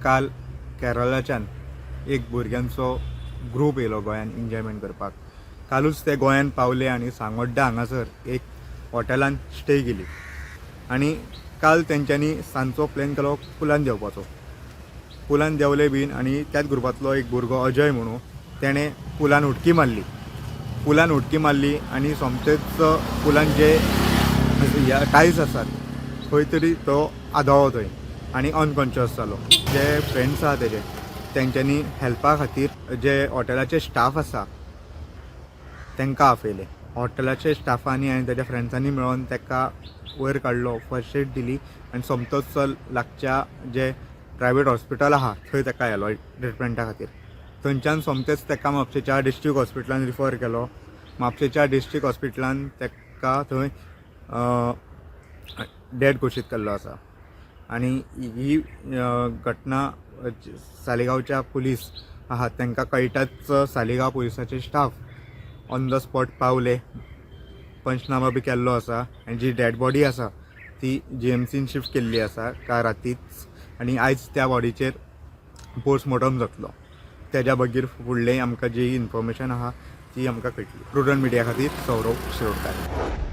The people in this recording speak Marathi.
काल केरळाच्यान एक भुरग्यांचो ग्रूप येयलो गोंयान एन्जॉयमेंट करपाक. कालूच ते गोंयान पावले आनी सांगोड्डा हांगासर एक हॉटेलान स्टे केली आनी काल तेंच्यांनी सांजचो प्लॅन केलो पुलान देंवपाचो. पुलान देंवले बीन आनी त्याच ग्रुपांतलो एक भुरगो अजय म्हणून तेणें पुलान उडकी मारली आनी सोमतेच पुलान जे टायल्स आसात खंय तरी तो आदवलो थंय आनी अनकॉन्शियस जालो. जे फ्रेंड्स आहा तेजे तेंच्यांनी हेल्पा खातीर जे हॉटेलाचे स्टाफ आसा तांकां आपयले. हॉटेलाचे स्टाफांनी आनी तेज्या फ्रेंड्सांनी मेळोन ताका वयर काडलो, फर्स्ट एड दिली आनी सोमतोच लागच्या जे प्रायवेट हॉस्पिटल आहा थंय ताका व्हेलो ट्रिटमेंटा खातीर. थंयच्यान सोमतेच ताका म्हापशेच्या डिस्ट्रिक्ट हॉस्पिटलान रिफर केलो. म्हापशेच्या डिस्ट्रिक्ट हॉस्पिटलान ताका थंय डेड घोशीत केल्लो आसा. आनी ही घटना सालिगांवच्या पुलीस आहात तांकां कळटाच सालिगांव पुलिसाचे स्टाफ ऑन द स्पॉट पावले, पंचनामा बी केल्लो आसा आनी जी डेड बॉडी आसा ती GMCन शिफ्ट केल्ली आसा काल रातीच आनी आयज त्या बॉडीचेर पोस्टमॉर्टम जातलो. तेज्या बगीर फुडलें आमकां जी इन्फॉर्मेशन आहा ती आमकां कळटली. प्रुडंट मिडिया खातीर सौरव शिरोडकार.